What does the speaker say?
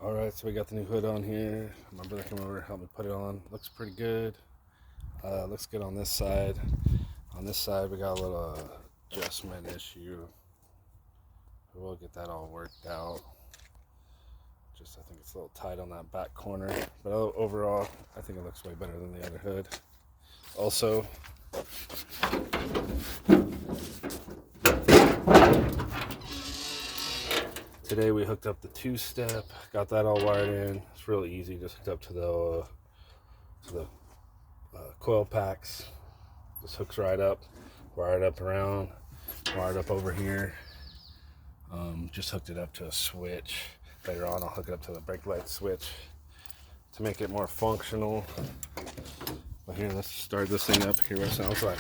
Alright, so we got the new hood on here. My brother came over, helped me put it on. Looks pretty good. Looks good on this side. On this side, we got a little adjustment issue. We'll get that all worked out. Just, I think it's a little tight on that back corner. But overall, I think it looks way better than the other hood. Also, today we hooked up the two-step, got that all wired in. It's really easy, just hooked up to the coil packs. Just hooks right up, wired up around, wired up over here. Just hooked it up to a switch. Later on I'll hook it up to the brake light switch to make it more functional. But here, let's start this thing up, hear what it sounds like.